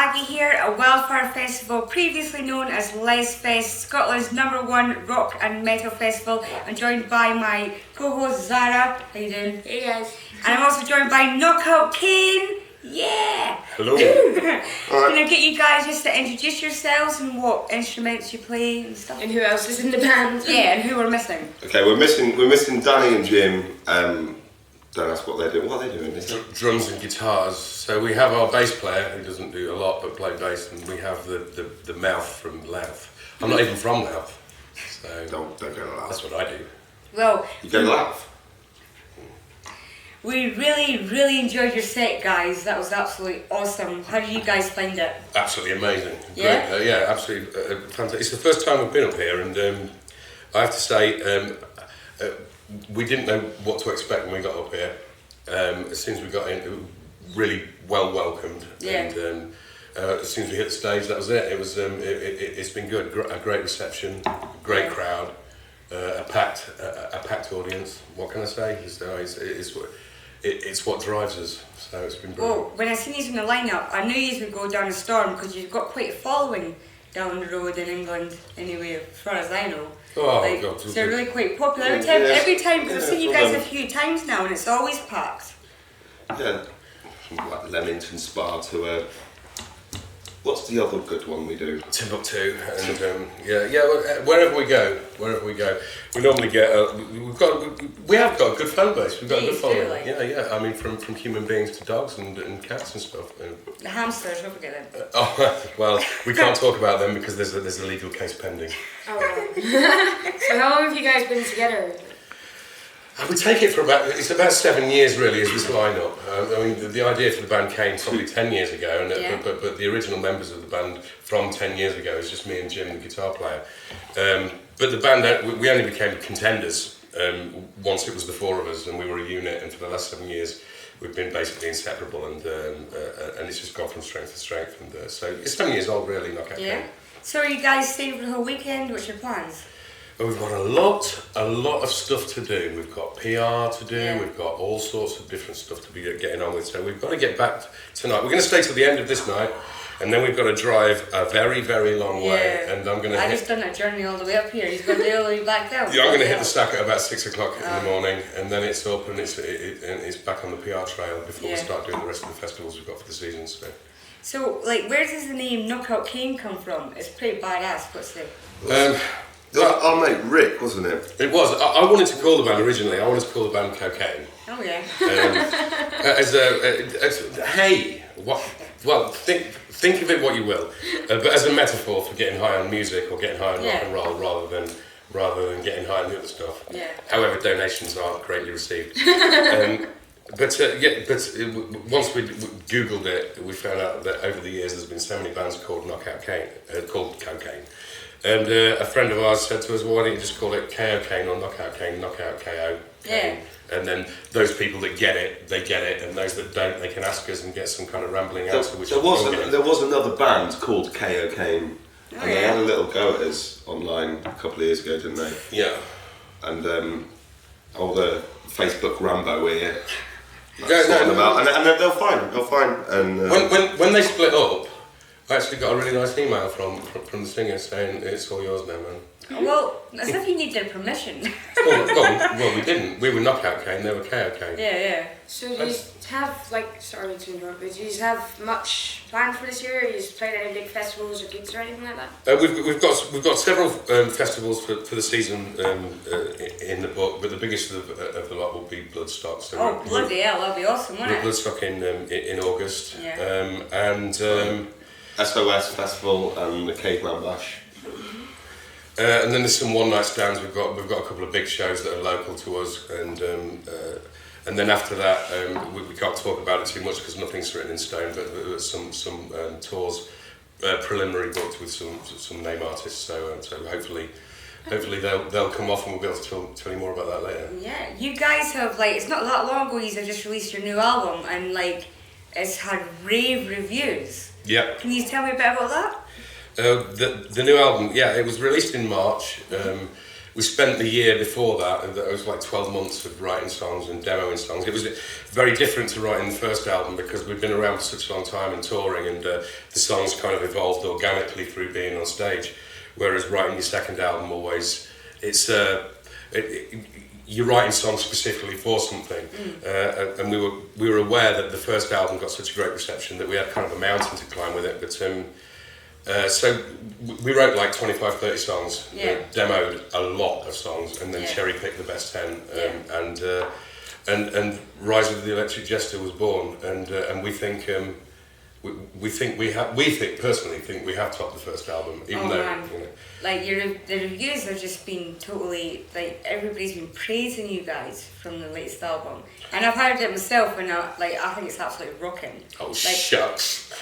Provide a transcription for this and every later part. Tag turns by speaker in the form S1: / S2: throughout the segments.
S1: Aggie here at WildFire Festival, previously known as Sleaze Fest, Scotland's #1 rock and metal festival. I'm joined by my co-host Zara. How you doing?
S2: Hey guys.
S1: And I'm also joined by Out Kaine. Yeah!
S3: Hello.
S1: Can I get you guys just to introduce yourselves and what instruments you play and stuff?
S2: And who else is in the band?
S1: Yeah, and who we're missing.
S3: Okay, we're missing Danny and Jim. Don't ask what they're doing. What are they doing?
S4: Drums and guitars. So we have our bass player who doesn't do a lot but play bass, and we have the mouth from Louth. I'm not even from Louth, so
S3: Don't go to Louth.
S4: that's what I do.
S1: Well,
S3: You go to Louth?
S1: we really enjoyed your set, guys. That was absolutely awesome. How did you guys find it?
S4: Absolutely amazing.
S1: Yeah?
S4: Great. Yeah, absolutely fantastic. It's the first time we've been up here, and I have to say we didn't know what to expect when we got up here. As soon as we got in, it was really well welcomed.
S1: Yeah.
S4: And as soon as we hit the stage, that was it. It was it's been good. A great reception, great crowd, a packed audience. What can I say? It's what drives us. So it's been brilliant.
S1: Well, when I seen you in the lineup, I knew you would go down a storm because you've got quite a following down the road in England. Anyway, as far as I know.
S4: Oh, God.
S1: So they're really quite popular. Every time, because I've seen you guys a few times now, and it's always packed.
S3: Yeah. From like Leamington Spa to what's the other good one we do?
S4: Timbuktu, and wherever we go, we normally get. We have got a good fan base. We've got a good following.
S1: Like.
S4: Yeah. I mean, from human beings to dogs and cats and stuff.
S1: The hamsters, don't forget them.
S4: Well, we can't talk about them because there's a legal case pending.
S2: Oh, wow. So how long have you guys been together?
S4: We take it for it's about 7 years really, is this lineup. I mean, the idea for the band came probably 10 years ago, and but the original members of the band from 10 years ago is just me and Jim, the guitar player. But the band, we only became contenders once it was the four of us, and we were a unit, and for the last 7 years we've been basically inseparable, and it's just gone from strength to strength, and so it's 7 years old really, Out Kaine.
S1: Yeah. So are you guys staying for the whole weekend? What's your plans?
S4: We've got a lot of stuff to do. We've got PR to do.
S1: Yeah.
S4: We've got all sorts of different stuff to be getting on with. So we've got to get back tonight. We're going to stay till the end of this night, and then we've got to drive a very, very long way. And I'm going to.
S1: I just done that journey all the way up here. He's going to do all the way back down.
S4: Yeah, I'm going to hit the stack at about 6 o'clock in the morning, and then it's up and it's back on the PR trail before we start doing the rest of the festivals we've got for the season.
S1: So, like, where does the name Out Kaine come from? It's pretty badass. What's the?
S3: Our mate Rick, wasn't it?
S4: It was. I wanted to call the band originally. I wanted to call the band Cocaine.
S1: Oh yeah.
S4: Hey, what? Well, think of it what you will, but as a metaphor for getting high on music or getting high on rock and roll, rather than getting high on the other stuff.
S1: Yeah.
S4: However, donations are greatly received. But once we googled it, we found out that over the years there's been so many bands called Out Kaine, called Cocaine. And a friend of ours said to us, well, why don't you just call it KO Kaine or Knockout Kaine, Knockout KO Kaine.
S1: Yeah.
S4: And then those people that get it, they get it, and those that don't, they can ask us and get some kind of rambling answer.
S3: There was another band called KO Kaine, and they had a little go at us online a couple of years ago, didn't they?
S4: Yeah.
S3: And all the Facebook Rambo here.
S4: And
S3: they'll fine. And
S4: when they split up, I actually got a really nice email from the singer saying it's all yours now, man.
S1: Well, as if you need their permission.
S4: well, we didn't. We were Knockout Kaine, they were KO Kaine.
S1: Yeah.
S2: So do you have, like, sorry to interrupt, but do you have much planned for this year? Are you playing any big festivals or gigs or anything like that?
S4: We've got several festivals for the season in the book, but the biggest of the lot will be Bloodstock. So
S1: bloody hell, that'll be awesome, won't it?
S4: Bloodstock in August.
S1: Yeah.
S4: And
S3: SOS Festival and the Caveman Bash.
S4: And then there's some one-night stands. We've got a couple of big shows that are local to us, and then after that we can't talk about it too much because nothing's written in stone. But some tours preliminary booked with some name artists. So hopefully they'll come off and we'll be able to tell you more about that later.
S1: Yeah, you guys have it's not that long ago you have just released your new album and it's had rave reviews.
S4: Yeah.
S1: Can you tell me a bit about that?
S4: The new album, it was released in March, we spent the year before that, and it was like 12 months of writing songs and demoing songs. It was very different to writing the first album because we'd been around for such a long time and touring, and the songs kind of evolved organically through being on stage. Whereas writing your second album always, you're writing songs specifically for something, and we were aware that the first album got such a great reception that we had kind of a mountain to climb with it. But so we wrote like 25-30 songs, demoed a lot of songs, and then cherry picked the best 10, and Rise of the Electric Jester was born, and we think. Personally think we have topped the first album, even though, you know.
S1: Like the reviews have just been totally, like, everybody's been praising you guys from the latest album, and I've heard it myself, and I think it's absolutely rocking.
S4: Oh, like, shucks.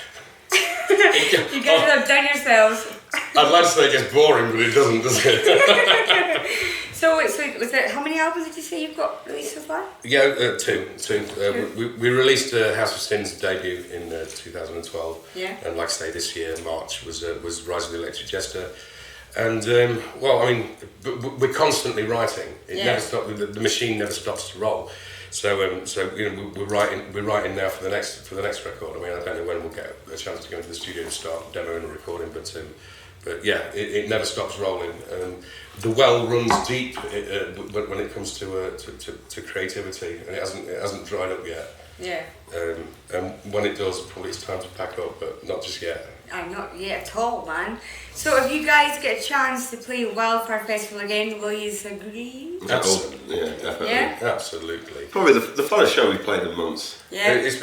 S1: You guys have done yourselves.
S4: I'd like to say it gets boring, but it doesn't, does it?
S1: So was it, how many albums did you say you've got released so far?
S4: Yeah, two. We released House of Sin's debut in 2012.
S1: Yeah.
S4: And like I say, this year, March, was Rise of the Electric Jester. And, well, I mean, we're constantly writing. It never stops, the machine never stops to roll. So you know, we're writing now for the next record. I mean, I don't know when we'll get a chance to go into the studio to start demoing and recording, but yeah, it never stops rolling. The well runs deep when it comes to creativity, and it hasn't dried up yet.
S1: Yeah.
S4: And when it does, probably it's time to pack up, but not just yet.
S1: Not yet at all, man. So if you guys get a chance to play WildFire Festival again, will you agree?
S4: Absolutely.
S3: Yeah, definitely.
S1: Yeah?
S4: Absolutely.
S3: Probably the funnest show we've played in months.
S1: Yeah.
S4: It's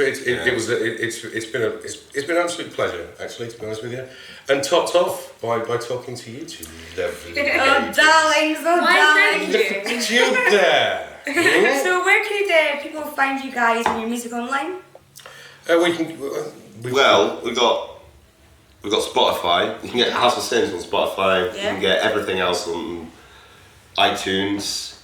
S4: been an absolute pleasure, actually, to be honest with you, and topped off by talking to you two lovely
S1: Oh, darlings, darlings.
S4: Look you there.
S1: So where could people find you guys and your music online?
S3: We've got Spotify. You can get House of Sins on Spotify. You can get everything else on iTunes.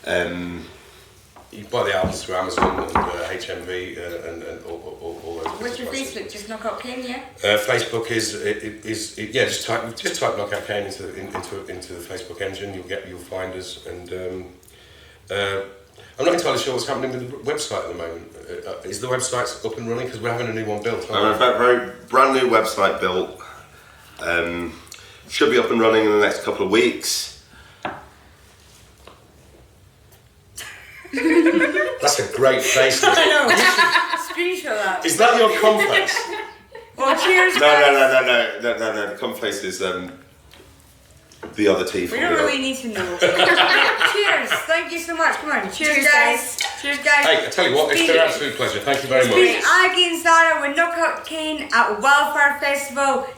S4: You can buy the albums through Amazon and HMV and all those.
S1: What's your Facebook? Just knock out Kaine, yeah.
S4: Facebook is just type Knock Out Kaine into the Facebook engine. You'll find us, and I'm not entirely sure what's happening with the website at the moment. Is the website up and running? Because we're having a new one built.
S3: A very brand new website built. Should be up and running in the next couple of weeks.
S4: That's a great face.
S1: I know. Screenshot that.
S4: Is that your complex?
S1: Well, cheers, guys.
S3: No. The complex is the other T.
S1: We don't really need to know. Cheers. Thank you so much. Come on. Cheers, guys. Cheers, guys.
S4: Hey, I tell you what, it's been an absolute pleasure. Thank you very much.
S1: Aggie and Sarah with Knock Out Kaine at WildFire Festival.